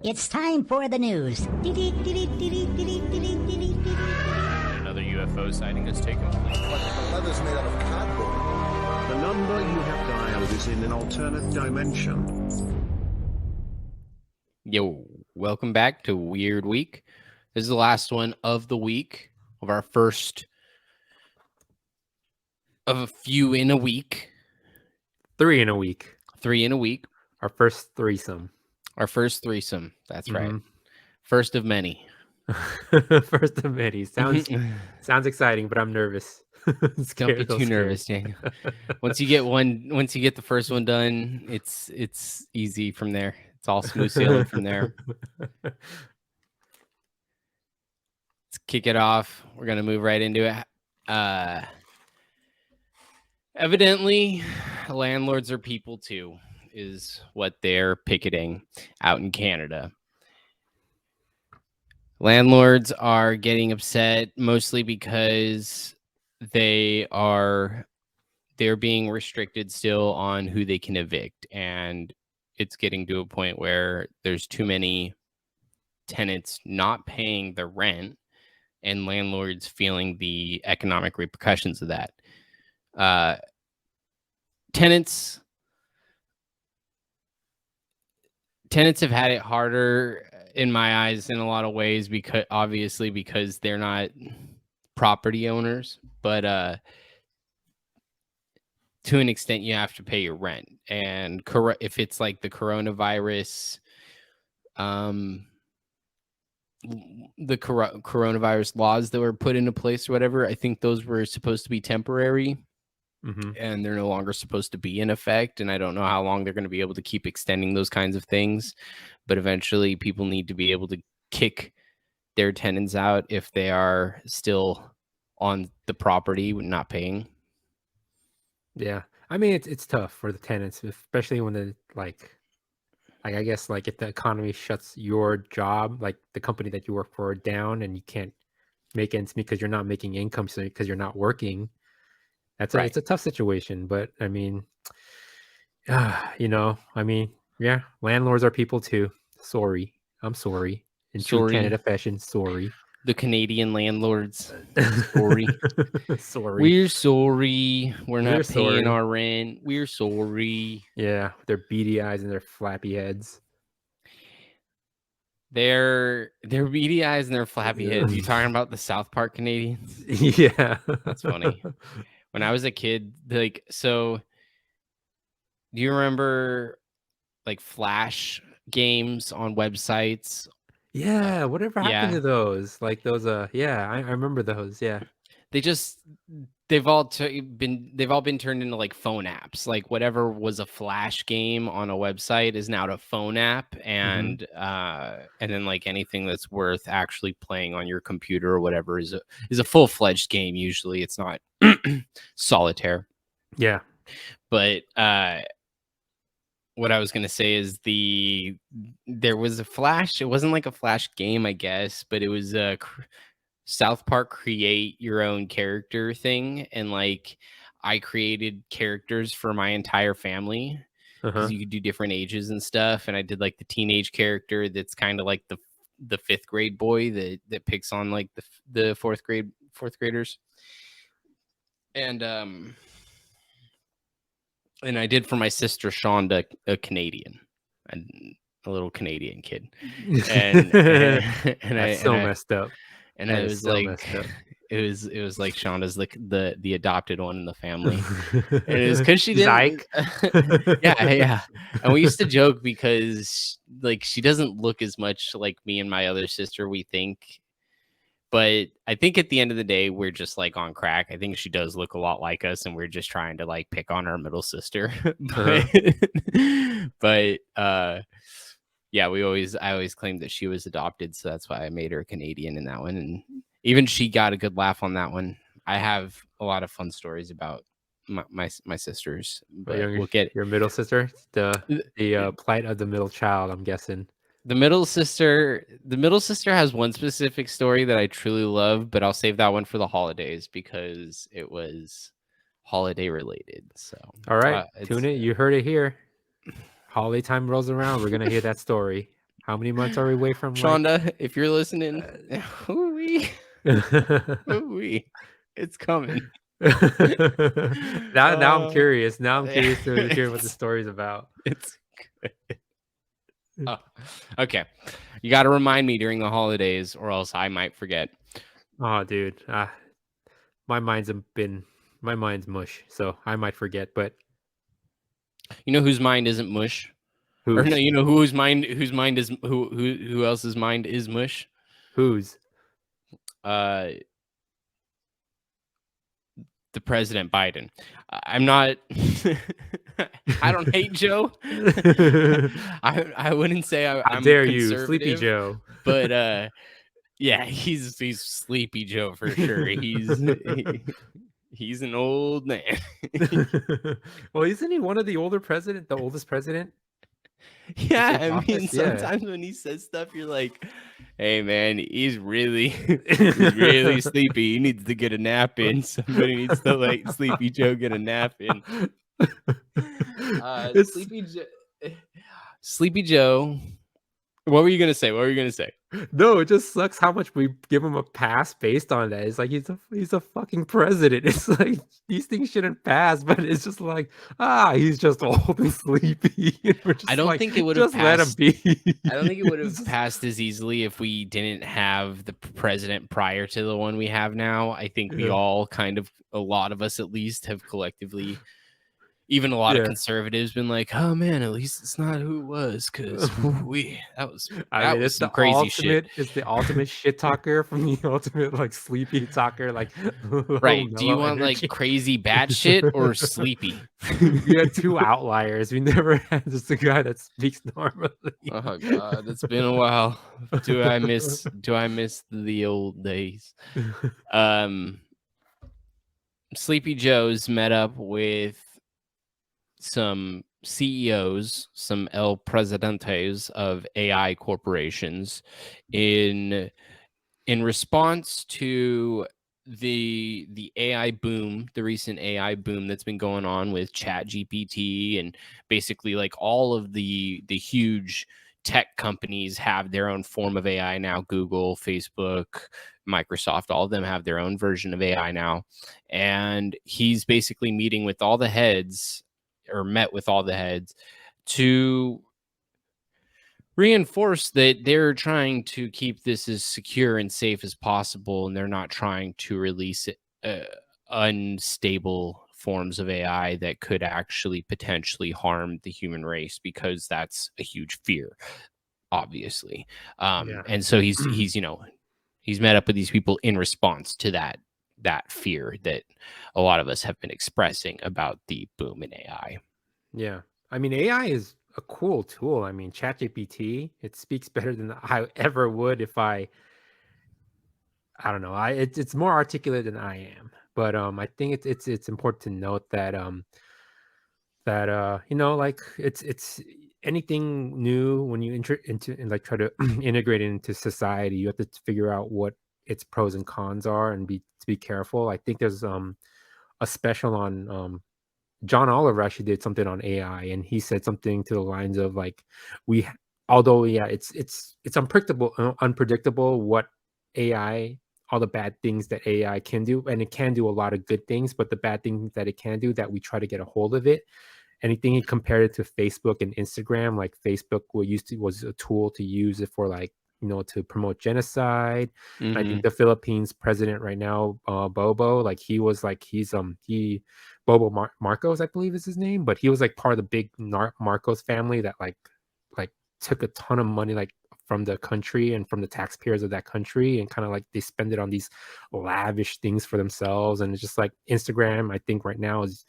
It's time for the news. Another UFO sighting has taken place. The leather's made out of cardboard. The number you have dialed is in an alternate dimension. Yo, welcome back to Weird Week. This is the last one of the week of our first of a few in a week. 3 in a week. 3 in a week. Our first threesome. Our first threesome. That's right. First of many. First of many. Sounds exciting, but I'm nervous. Don't be too nervous, Daniel. Once you get the first one done, it's easy from there. It's all smooth sailing from there. Let's kick it off. We're gonna move right into it. Evidently, landlords are people too, is what they're picketing out in Canada. Landlords are getting upset mostly because they're being restricted still on who they can evict, and it's getting to a point where there's too many tenants not paying the rent and landlords feeling the economic repercussions of that. Tenants have had it harder in my eyes in a lot of ways, because they're not property owners, but to an extent you have to pay your rent. And if it's like the coronavirus coronavirus laws that were put into place or whatever, I think those were supposed to be temporary. And they're no longer supposed to be in effect. And I don't know how long they're going to be able to keep extending those kinds of things. But eventually people need to be able to kick their tenants out if they are still on the property not paying. Yeah. I mean, it's tough for the tenants, especially when the I guess if the economy shuts your job, like the company that you work for, down, and you can't make ends meet because you're not making income, so because you're not working. It's a tough situation, but I mean, yeah, landlords are people too. Sorry. I'm sorry. In true Canada fashion, sorry. The Canadian landlords. Sorry. Sorry. We're sorry. We're not paying our rent. We're sorry. Yeah, their beady eyes and their flappy heads. Their beady eyes and their flappy heads. You talking about the South Park Canadians? Yeah. That's funny. When I was a kid, so do you remember Flash games on websites? Yeah, whatever happened to those? Yeah, I remember those. Yeah. They've all been turned into phone apps. Whatever was a Flash game on a website is now a phone app, and then anything that's worth actually playing on your computer or whatever is a full-fledged game. Usually it's not solitaire. Yeah. But what I was going to say is there was a Flash. It wasn't like a Flash game, I guess, but it was a South Park create your own character thing. And I created characters for my entire family, because you could do different ages and stuff. And I did the teenage character that's kind of like the fifth grade boy that picks on the fourth graders. And I did for my sister Shonda, a Canadian, and a little Canadian kid. And That's messed up. And I was it was like Shonda's the adopted one in the family. And it was because she didn't. Yeah. And we used to joke because she doesn't look as much like me and my other sister, we think. But I think at the end of the day, we're just on crack. I think she does look a lot like us, and we're just trying to pick on our middle sister. But yeah, I always claimed that she was adopted, so that's why I made her Canadian in that one. And even she got a good laugh on that one. I have a lot of fun stories about my sisters, but we'll get your middle sister, the plight of the middle child, I'm guessing. The middle sister has one specific story that I truly love, but I'll save that one for the holidays because it was holiday related. So, all right, tune in. You heard it here. Holiday time rolls around, we're gonna hear that story. How many months are we away from Shonda, if you're listening, ooh-wee, ooh-wee, it's coming. now I'm curious. Now I'm curious to hear what the It's- story's about. It's good. Oh, okay. You got to remind me during the holidays, or else I might forget. Oh, dude. My mind's mush, so I might forget. But You know whose mind isn't mush? Or no, whose you know whose mind is who else's mind is mush? whose? Uh, the President Biden. I'm not. I don't hate Joe. I wouldn't say How I'm dare you, Sleepy conservative, Joe? but yeah, he's Sleepy Joe for sure. He's an old man. Well, isn't he one of the oldest president? Yeah, take I mean, office? Yeah. sometimes when he says stuff, you're like, "Hey, man, he's really sleepy. He needs to get a nap in. Somebody needs to let Sleepy Joe get a nap in." It's Sleepy Joe. What were you gonna say? What were you gonna say? no, it just sucks how much we give him a pass based on that. It's like he's a fucking president. It's like these things shouldn't pass, but it's just like he's just old and sleepy. And we're just I don't like, think it would have just let him passed. be. I don't think it would It's have just- passed as easily if we didn't have the president prior to the one we have now. I think we Yeah. all a lot of us at least, have collectively, even a lot of Yeah. conservatives, been like, "Oh man, at least it's not who it was," because I mean, it's some the crazy shit. It's the ultimate shit talker from the ultimate like sleepy talker, like low Right? Do you mellow want like energy. crazy batshit or sleepy? We had two outliers. We never had just a guy that speaks normally. Oh god, it's been a while. Do I miss the old days? Sleepy Joe's met up with some CEOs, some El Presidentes of AI corporations in response to the AI boom, the recent AI boom that's been going on with Chat GPT, and basically like all of the huge tech companies have their own form of AI now. Google, Facebook, Microsoft, all of them have their own version of AI now. And he's basically meeting with all the heads, or met with all the heads, to reinforce that they're trying to keep this as secure and safe as possible, and they're not trying to release unstable forms of AI that could actually potentially harm the human race, because that's a huge fear, obviously. Yeah. And so he's he's met up with these people in response to that fear that a lot of us have been expressing about the boom in AI. Yeah. I mean, AI is a cool tool. I mean, ChatGPT, it speaks better than I ever would if I don't know. It's more articulate than I am. But I think it's important to note that like it's anything new when you into and like try to integrate it into society, you have to figure out what its pros and cons are and be careful. I think there's a special on John Oliver actually did something on AI, and he said something to the lines of like, although yeah, it's unpredictable what AI, all the bad things that AI can do, and it can do a lot of good things, but the bad things that it can do, that we try to get a hold of it. Anything he compared it to Facebook and Instagram, like Facebook was a tool to use it for, like, to promote genocide. And I think the Philippines president right now, Bobo, like he Marcos, I believe is his name, but he was like part of the big Marcos family that like took a ton of money like from the country and from the taxpayers of that country, and kind of like they spend it on these lavish things for themselves. And it's just like Instagram, I think right now it's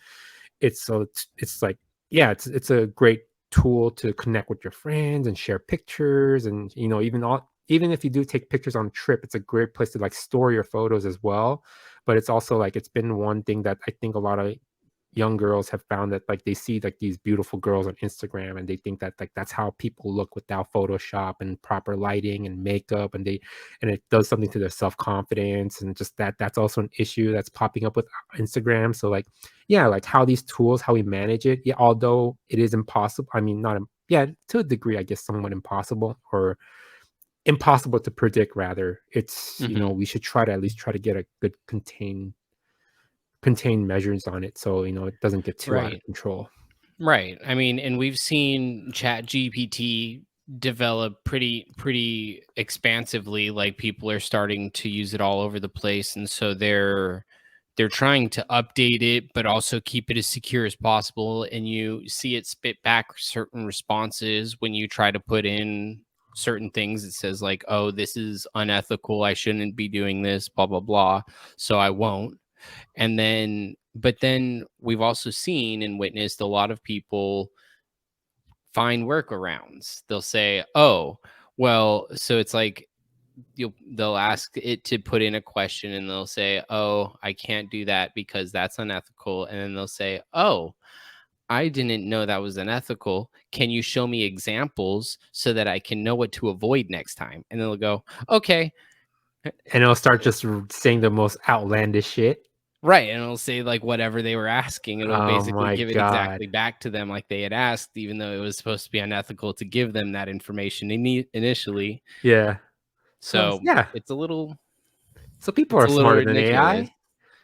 like, yeah, it's a great tool to connect with your friends and share pictures, and even if you do take pictures on a trip, it's a great place to like store your photos as well. But it's also like, it's been one thing that I think a lot of young girls have found, that like they see like these beautiful girls on Instagram, and they think that like that's how people look without Photoshop and proper lighting and makeup, and it does something to their self-confidence, and just that's also an issue that's popping up with Instagram. So like, yeah, like how these tools, how we manage it, yeah, although it is impossible, I mean, not yeah, to a degree, I guess, somewhat impossible, or impossible to predict. Rather, it's Mhm. we should try to at least try to get a good contain measures on it, so it doesn't get too out of Right. control. Right. I mean, and we've seen Chat GPT develop pretty expansively. Like people are starting to use it all over the place, and so they're trying to update it, but also keep it as secure as possible. And you see it spit back certain responses when you try to put in certain things. It says like, "Oh, this is unethical. I shouldn't be doing this." Blah blah blah. So I won't. And then, but then we've also seen and witnessed a lot of people find workarounds. They'll say, "Oh, well," so it's like they'll ask it to put in a question and they'll say, "Oh, I can't do that because that's unethical." And then they'll say, "Oh, I didn't know that was unethical. Can you show me examples so that I can know what to avoid next time?" And they'll go, "Okay." And it'll start just saying the most outlandish shit. Right, and it'll say, like, whatever they were asking, it'll Oh basically my give it god. exactly back to them like they had asked, even though it was supposed to be unethical to give them that information initially. Yeah. So So, yeah. it's a little So people it's are a little smarter than ridiculous. AI.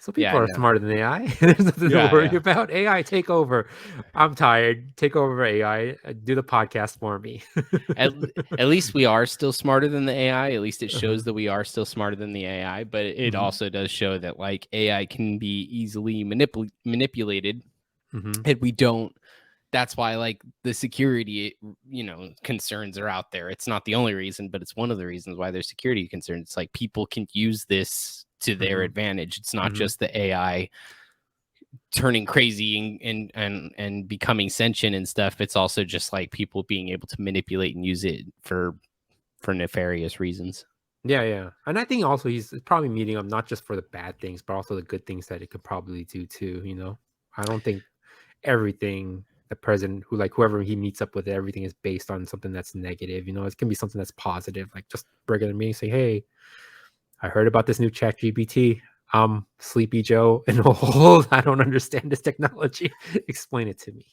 So Yeah, people I are know. smarter than AI. There's nothing to Yeah, worry yeah. about. AI, take over. I'm tired. Take over AI. Do the podcast for me. At at least we are still smarter than the AI, at least it Uh-huh. shows that we are still smarter than the AI, but it Hmm. also does show that, like, AI can be easily manipulated, Hmm. and we don't. That's why, like, the security, concerns are out there. It's not the only reason, but it's one of the reasons why there's security concerns. It's like people can use this to their Hmm. advantage. It's not Hmm. just the AI turning crazy and becoming sentient and stuff. It's also just like people being able to manipulate and use it for nefarious reasons. Yeah, yeah. And I think also he's probably meeting up not just for the bad things, but also the good things that it could probably do too. I don't think everything the president whoever he meets up with, everything is based on something that's negative. It can be something that's positive, like just regular meeting, say, hey, I heard about this new chat GPT. I'm Sleepy Joe and old. I don't understand this technology. Explain it to me.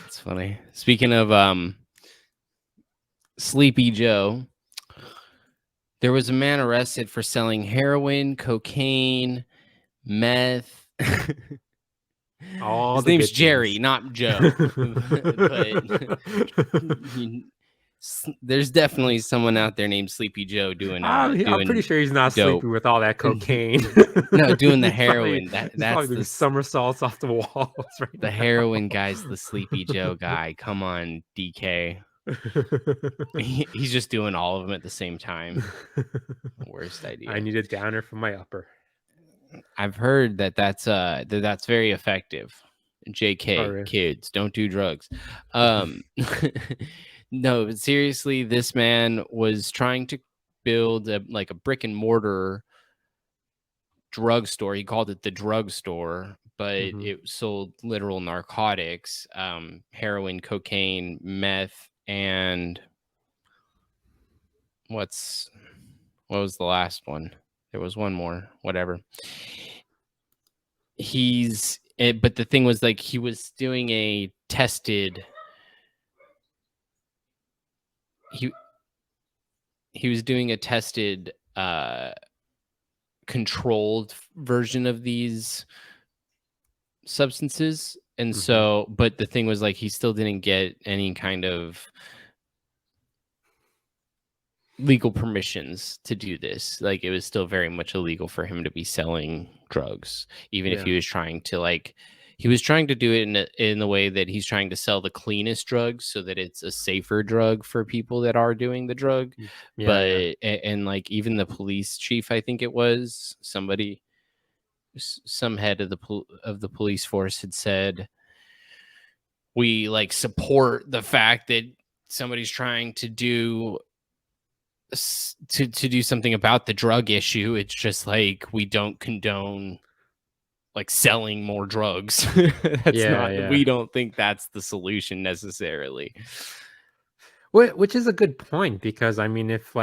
It's funny. Speaking of Sleepy Joe, there was a man arrested for selling heroin, cocaine, meth. All His the name's good Jerry, things. not Joe. But there's definitely someone out there named Sleepy Joe doing I'm pretty doing sure he's not dope. sleepy with all that cocaine. No, doing the he's probably heroin. That he's probably that's doing the somersaults off the walls the right heroin guy's the Sleepy Joe guy. Come on, DK. He's just doing all of them at the same time. now. Worst I idea. need a downer for my upper. I've heard that's very effective. Oh, JK, really? kids, don't do drugs. Um no, but seriously, this man was trying to build a brick and mortar drugstore. He called it the drugstore, but Hmm. it sold literal narcotics, heroin, cocaine, meth, and what was the last one? There was one more, whatever. But the thing was, like, he was doing a tested he he was doing a tested controlled version of these substances. And Hmm. so, but the thing was, like, he still didn't get any kind of legal permissions to do this. Like, it was still very much illegal for him to be selling drugs, even if Yeah. he was trying to do it in the way that he's trying to sell the cleanest drugs so that it's a safer drug for people that are doing the drug. Yeah, But yeah. and like even the police chief, I think it was somebody, some head of the police force had said, we like support the fact that somebody's trying to do to do something about the drug issue. It's just like we don't condone like selling more drugs. That's Yeah, not, yeah. we don't think that's the solution necessarily. Which is a good point, because I mean, if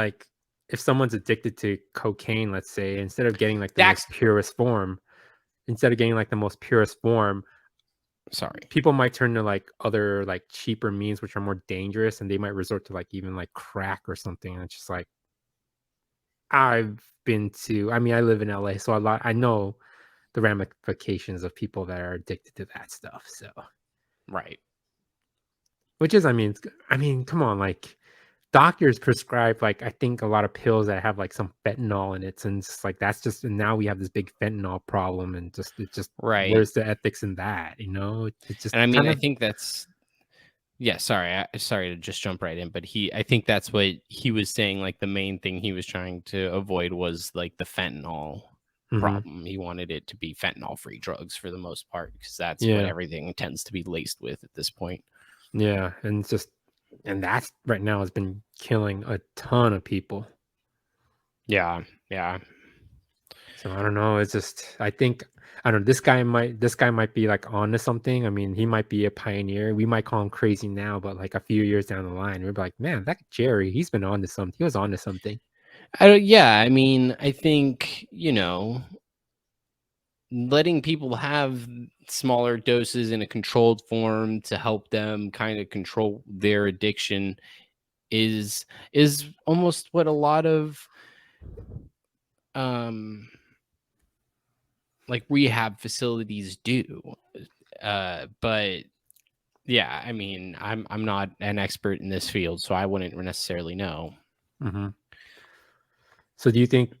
someone's addicted to cocaine, let's say, instead of getting like the Dax, most purest form, Sorry. people might turn to like other like cheaper means which are more dangerous, and they might resort to like even like crack or something. And it's just like I've been to. I mean, I live in LA, so I know the ramifications of people that are addicted to that stuff. So, Right. which is, I mean, come on, like doctors prescribe like I think a lot of pills that have like some fentanyl in it, and it's like that's just and now we have this big fentanyl problem, and just Right. where's the ethics in that? It's just And I mean, kind I of. think that's yeah, sorry to just jump right in, but I think that's what he was saying. Like the main thing he was trying to avoid was like the fentanyl Mhm. problem. He wanted it to be fentanyl-free drugs for the most part because that's what Yeah, everything tends to be laced with at this point. yeah, and it's just and that's right now has been killing a ton of people. Yeah, yeah. So I don't know. It's just I think I don't know. This guy might be like onto something. I mean, he might be a pioneer. We might call him crazy now, but like a few years down the line, we're like, man, that Jerry, he's been onto something. He was onto something. Yeah, I mean, I think, letting people have smaller doses in a controlled form to help them kind of control their addiction is almost what a lot of um like rehab facilities do. But yeah, I mean, I'm not an expert in this field, so I wouldn't necessarily know. Hmm. So do you think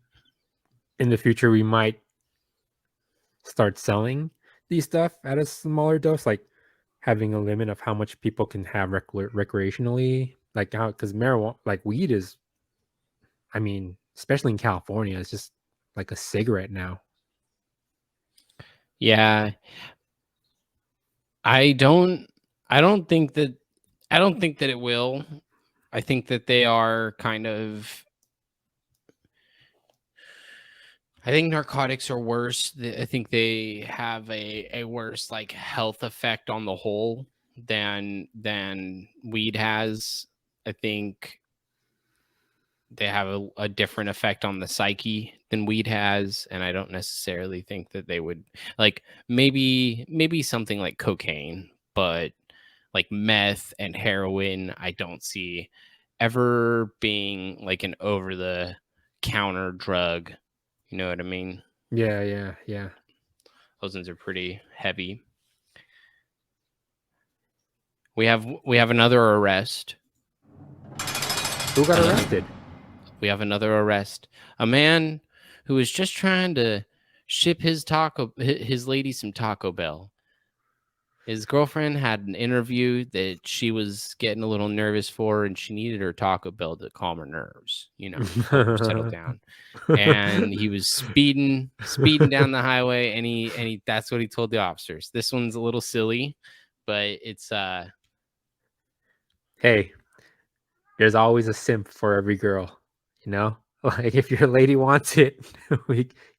in the future we might start selling these stuff at a smaller dose, like having a limit of how much people can have recreationally, like how because marijuana, like weed is, I mean, especially in California, it's just like a cigarette now. Yeah, I don't I don't think that I don't think that it will. I think that they are kind of I think narcotics are worse. I think they have a worse like health effect on the whole than weed has. I think they have a different effect on the psyche than weed has, and I don't necessarily think that they would like maybe something like cocaine, but like meth and heroin, I don't see ever being like an over the counter drug. You know what I mean? Yeah, yeah, yeah. Those ones are pretty heavy. We have another arrest. Who got Another arrested? we have another arrest. A man who was just trying to ship his lady some Taco Bell. His girlfriend had an interview that she was getting a little nervous for, and she needed her Taco Bell to calm her nerves, help her settle down. And he was speeding down the highway, and he that's what he told the officers. This one's a little silly, but it's Hey, there's always a simp for every girl, you know? Like if your lady wants it,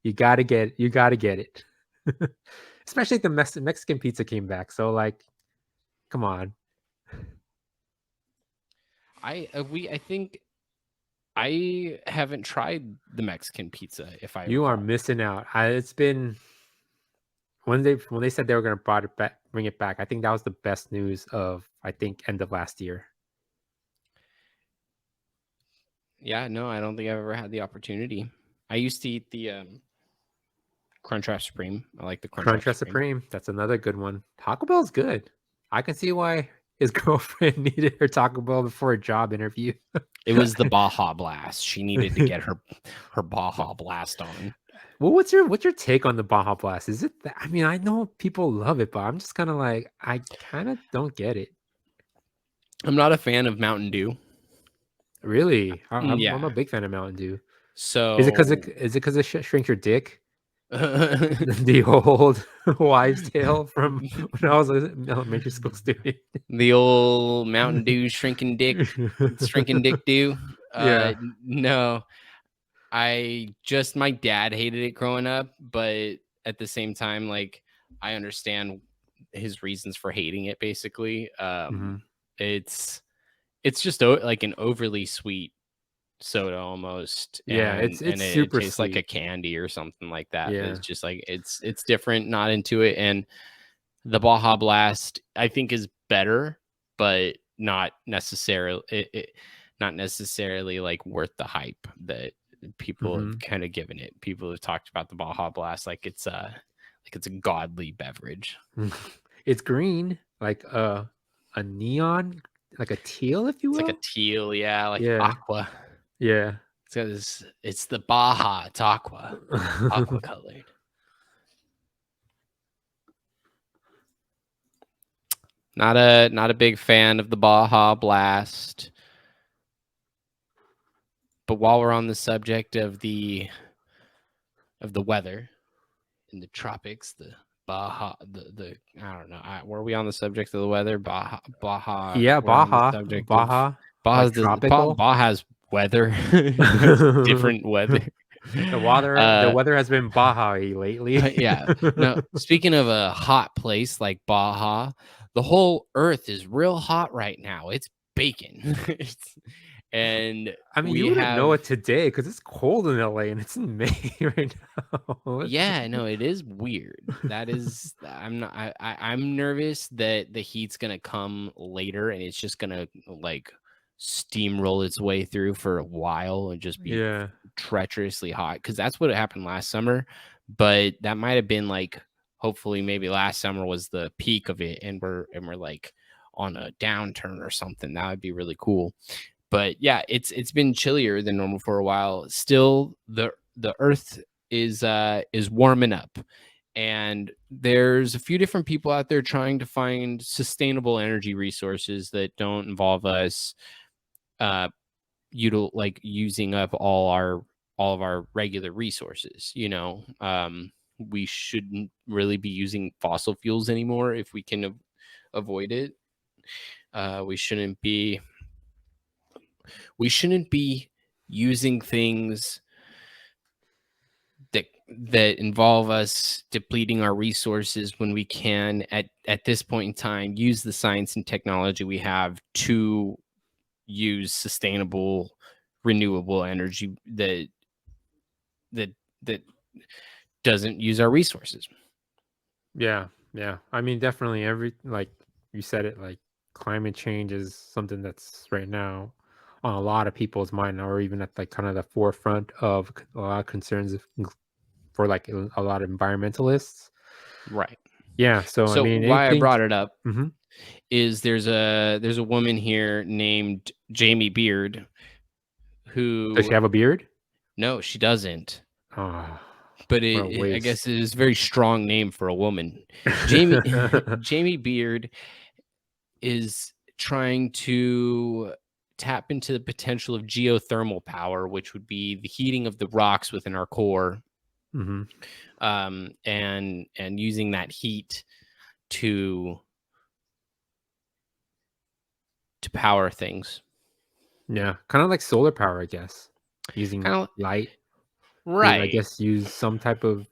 you gotta get it. Especially if the Mexican pizza came back. So like, come on. I think I haven't tried the Mexican pizza, if I You are recall. missing out. It's been when they said they were gonna bring it back, I think that was the best news of I think end of last year. Yeah, no, I don't think I've ever had the opportunity. I used to eat the Crunchwrap Supreme. I like the Crunchwrap Crunchwrap Supreme. Supreme, that's another good one. Taco Bell's good. I can see why his girlfriend needed her Taco Bell before a job interview. It was the Baja Blast. She needed to get her Baja Blast on. Well, what's your take on the Baja Blast? Is it that, I mean, I know people love it, but I'm just kind of like I kind of don't get it. I'm not a fan of Mountain Dew. Really, I'm a Yeah. big fan of Mountain Dew. Is it because So it shrinks your dick? The old wives' tale from when I was an elementary school student. the old Mountain Dew shrinking dick dew. Yeah. No, my dad hated it growing up, but at the same time, like I understand his reasons for hating it. Basically, Hmm. it's just like an overly sweet soda almost, Yeah, and it's it super tastes like a sweet. candy or something like that. It's Yeah. just like it's different, not into it. And The Baja Blast, I think, is better, but not necessarily not necessarily like worth the hype that people have kind of given it. People have talked about the Baja Blast like it's a godly beverage. It's green, like a neon, like a teal, if you It's will. like a teal, yeah, like Yeah. aqua. Yeah. It's the Baja. It's aqua colored. Not a big fan of the Baja Blast. But while we're on the subject of the weather in the tropics, the Baja, the I don't know. Were we on the subject of the weather? Baja. Yeah, We're on the Baja. subject of Baja. Baja's Like tropical. Baja's weather. Has different weather. The weather has been Baja-y lately. Yeah. Now, speaking of a hot place like Baja, the whole earth is real hot right now. It's baking. And I mean, we you wouldn't know have it today because it's cold in LA and it's in May right now. yeah, no, it is weird. That is I'm not I'm nervous that the heat's gonna come later and it's just gonna like steamroll its way through for a while and just be Yeah. treacherously hot because that's what happened last summer. But that might have been like hopefully maybe last summer was the peak of it and we're like on a downturn or something. That would be really cool. But yeah, it's been chillier than normal for a while. Still, the earth is warming up, and there's a few different people out there trying to find sustainable energy resources that don't involve us using up all of our regular resources. We shouldn't really be using fossil fuels anymore if we can avoid it. We shouldn't be using things that involve us depleting our resources when we can at this point in time use the science and technology we have to use sustainable renewable energy that that doesn't use our resources. Yeah. Yeah. I mean, definitely like you said it, like climate change is something that's right now on a lot of people's mind, or even at like kind of the forefront of a lot of concerns for like a lot of environmentalists. Right. Yeah. So, I So mean, why I anything. brought it up Mhm. is there's a woman here named Jamie Beard Does she who have a beard? no, she doesn't. Oh, But what a I waste. guess it is a very strong name for a woman. Jamie Jamie Beard is trying to tap into the potential of geothermal power, which would be the heating of the rocks within our core, Mhm. and using that heat to power things. Yeah, kind of like solar power, I guess. Using Kind of light to, I right. guess, use some type of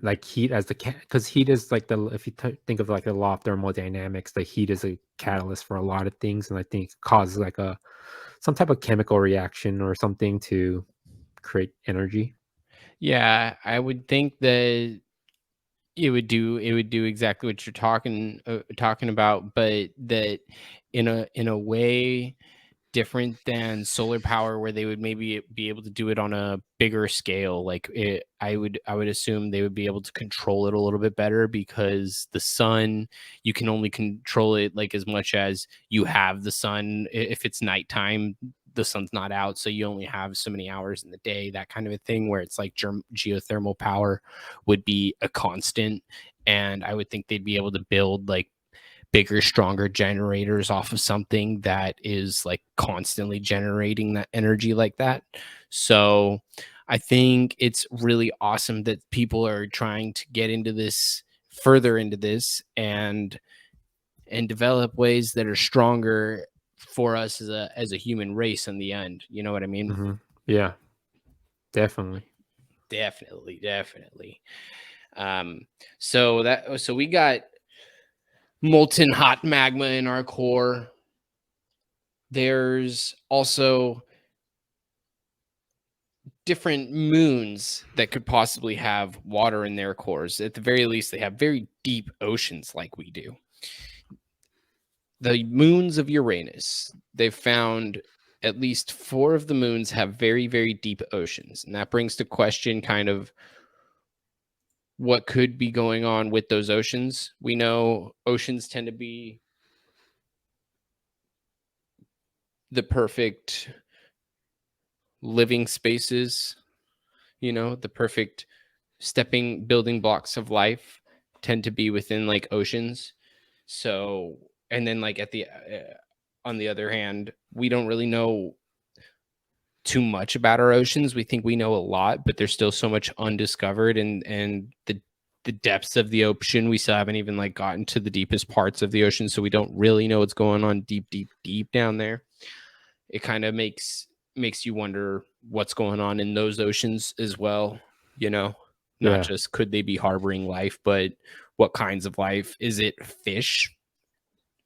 like heat as because heat is like if you think of like the law of thermodynamics, the heat is a catalyst for a lot of things, and I think it causes like some type of chemical reaction or something to create energy. Yeah, I would think that it would do exactly what you're talking about, but that in a way different than solar power where they would maybe be able to do it on a bigger scale. Like I would assume they would be able to control it a little bit better because the sun, you can only control it like as much as you have the sun. If it's nighttime, the sun's not out, so you only have so many hours in the day, that kind of a thing, where it's like geothermal power would be a constant. And I would think they'd be able to build like bigger, stronger generators off of something that is like constantly generating that energy like that. So I think it's really awesome that people are trying to get into this further into this and develop ways that are stronger for us as a human race in the end. You know what I mean? Yeah, definitely. Definitely. So we got molten hot magma in our core. There's also different moons that could possibly have water in their cores. At the very least, they have very deep oceans like we do. The moons of Uranus, they've found at least 4 of the moons have very, very deep oceans. And that brings to question kind of what could be going on with those oceans. We know oceans tend to be the perfect living spaces, the perfect building blocks of life tend to be within like oceans. So, and then like on the other hand, we don't really know too much about our oceans. We think we know a lot, but there's still so much undiscovered, and the depths of the ocean, we still haven't even like gotten to the deepest parts of the ocean. So we don't really know what's going on deep down there. It kind of makes you wonder what's going on in those oceans as well, not just could they be harboring life, but what kinds of life? Is it fish?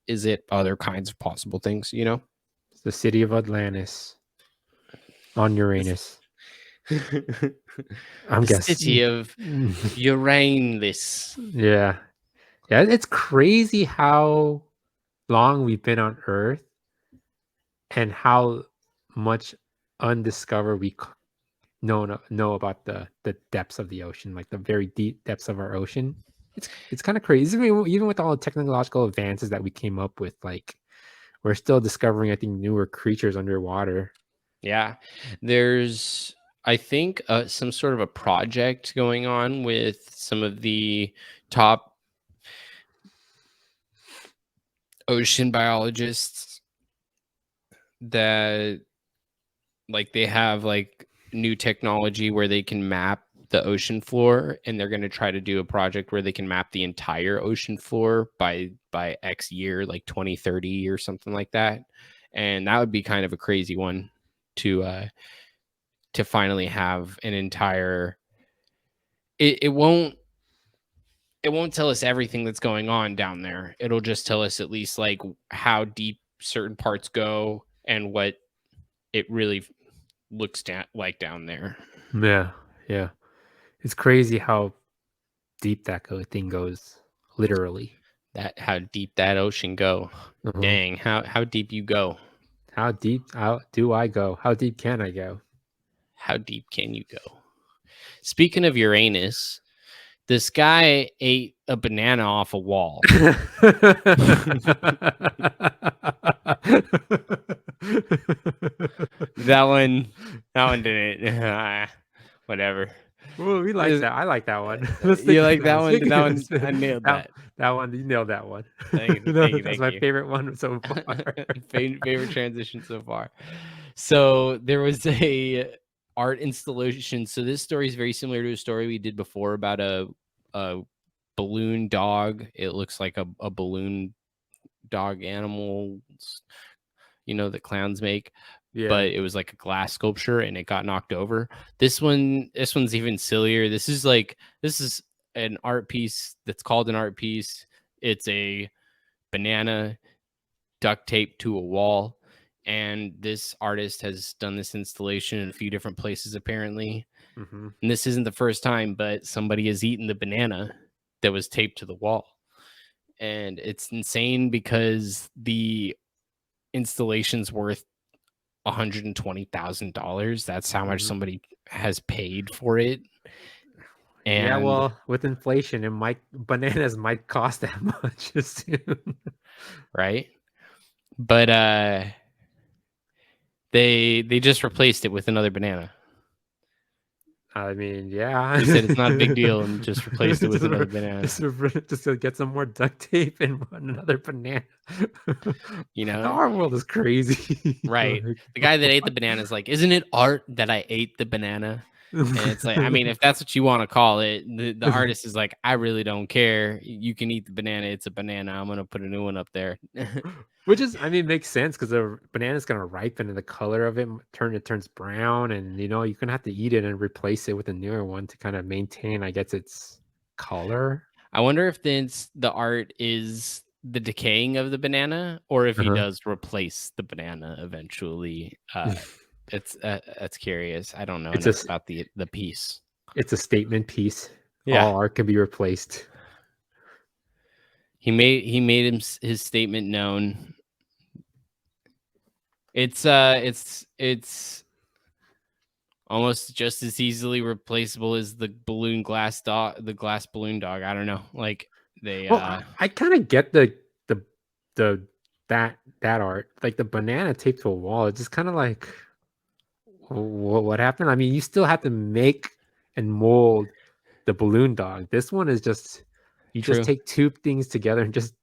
Is it other kinds of possible things, It's the city of Atlantis on Uranus. I'm the guessing. city of Uranus. Yeah. It's crazy how long we've been on Earth and how much undiscovered we know about the depths of the ocean, like the very deep depths of our ocean. It's kind of crazy. I mean, even with all the technological advances that we came up with, like we're still discovering, I think, newer creatures underwater. Yeah, there's, I think, some sort of a project going on with some of the top ocean biologists that like they have like new technology where they can map the ocean floor, and they're going to try to do a project where they can map the entire ocean floor by X year, like 2030 or something like that. And that would be kind of a crazy one to finally have an entire, it won't tell us everything that's going on down there. It'll just tell us at least like how deep certain parts go and what it really looks like down there. Yeah. It's crazy how deep that thing goes, literally. That how deep that ocean go. Uh-huh. Dang, how deep you go. How deep do I go? How deep can I go? How deep can you go? Speaking of Uranus, this guy ate a banana off a wall. That one didn't. Whatever. Well, we like that. I like that one. You like that one? That one, I nailed that. That one, you nailed that one. Thank you. That's my favorite one so far. Favorite transition so far. So there was a art installation. So this story is very similar to a story we did before about a balloon dog. It looks like a balloon dog animal, that clowns make. Yeah. But it was like a glass sculpture and it got knocked over. This one's even sillier. This is an art piece that's called an art piece. It's a banana duct taped to a wall, and this artist has done this installation in a few different places apparently. Mm-hmm. And this isn't the first time, but somebody has eaten the banana that was taped to the wall. And it's insane because the installation's worth $120,000. That's how much somebody has paid for it. And yeah, well, with inflation, bananas might cost that much soon. Right? But they just replaced it with another banana. I mean, yeah. He said it's not a big deal and just replaced it with another banana. Just to get some more duct tape and another banana. Our world is crazy. Right. The guy that ate the banana is like, isn't it art that I ate the banana? And it's like, I mean, if that's what you want to call it, the artist is like, I really don't care. You can eat the banana. It's a banana. I'm going to put a new one up there. Which is, I mean, makes sense because the banana is going to ripen and the color of it turns brown. And, you're going to have to eat it and replace it with a newer one to kind of maintain, I guess, its color. I wonder if the art is the decaying of the banana or if he does replace the banana eventually It's that's curious. I don't know It's enough a about the piece. it's a statement piece. Yeah. All art can be replaced. He made his statement known. It's almost just as easily replaceable as the glass balloon dog. I don't know. Like they Well, I kind of get the the that art, like the banana taped to a wall. It's just kind of like what happened. I mean, you still have to make and mold the balloon dog. This one is just you just true take two things together and just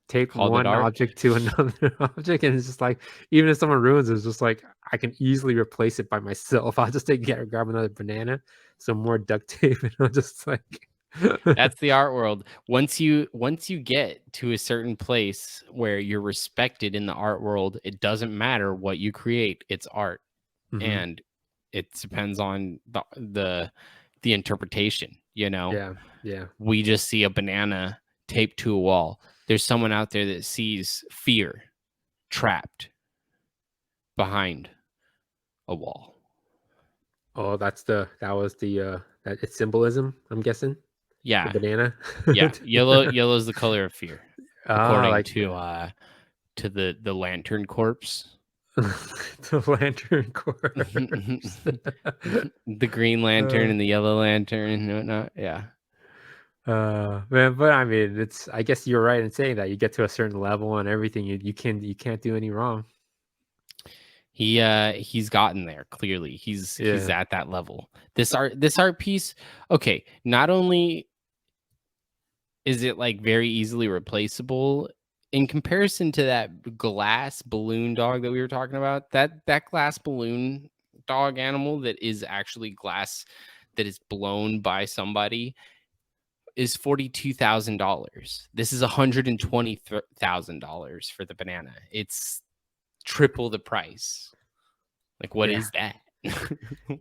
tape called it one art. object to another object, and it's just like even if someone ruins it, it's just like I can easily replace it by myself. I'll just grab another banana, some more duct tape, and I'll just like That's the art world. Once you get to a certain place where you're respected in the art world, it doesn't matter what you create. It's art. Mhm. And it depends on the interpretation, you know. Yeah. We just see a banana taped to a wall. There's someone out there that sees fear trapped behind a wall. Oh, that was the that it's symbolism, I'm guessing. The Yeah. banana. Yeah. Yellow is the color of fear, Ah, according like to the lantern corpse. the lantern corpse. The green lantern Uh, and the yellow lantern and whatnot. Yeah. Man, but I mean, I guess you're right in saying that you get to a certain level and everything, you can't do any wrong. He's gotten there. Clearly he's Yeah. at that level. This art piece, okay, not only is it like very easily replaceable in comparison to that glass balloon dog that we were talking about, that glass balloon dog animal that is actually glass that is blown by somebody is $42,000. This is $120,000 for the banana. It's triple the price. Like, what Yeah. is that?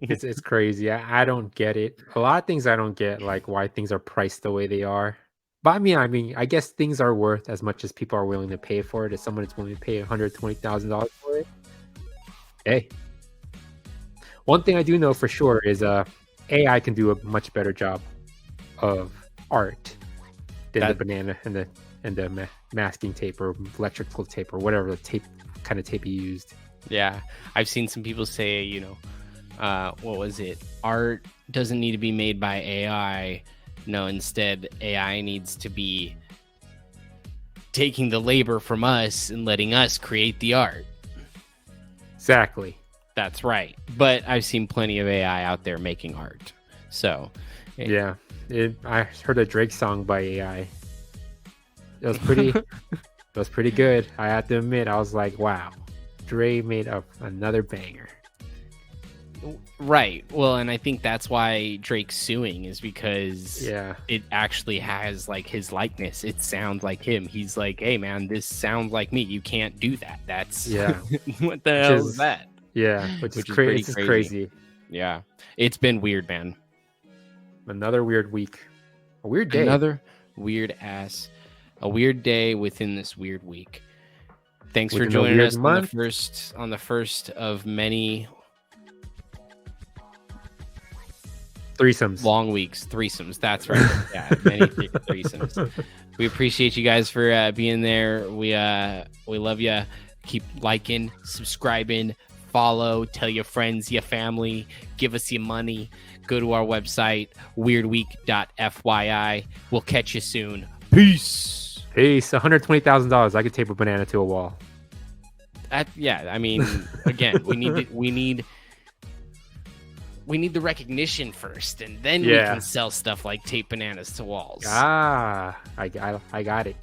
It's crazy. I don't get it. A lot of things I don't get, like why things are priced the way they are. But I mean, I guess things are worth as much as people are willing to pay for it. If someone is willing to pay $120,000 for it, hey. One thing I do know for sure is AI can do a much better job of art than the banana and the masking tape or electrical tape or whatever the tape kind of tape you used. Yeah, I've seen some people say, what was it? Art doesn't need to be made by AI. No, instead, AI needs to be taking the labor from us and letting us create the art. Exactly. That's right. But I've seen plenty of AI out there making art. So, yeah, I heard a Drake song by AI. It was pretty. It was pretty good. I have to admit, I was like, wow. Dre made up another banger. Right. Well, and I think that's why Drake's suing is because it actually has like his likeness. It sounds like him. He's like, hey man, this sounds like me. You can't do that. That's what the hell is that? Yeah, which is crazy. Yeah. It's been weird, man. Another weird week. A weird day. Another weird day within this weird week. Thanks for joining us on the first of many threesomes. Long weeks, threesomes. That's right. Yeah, many threesomes. We appreciate you guys for being there. We love you. Keep liking, subscribing, follow, tell your friends, your family, give us your money. Go to our website, weirdweek.fyi. We'll catch you soon. Peace. $120,000. I could tape a banana to a wall. Yeah, I mean, again, we need the recognition first, and then we can sell stuff like tape bananas to walls. I got it.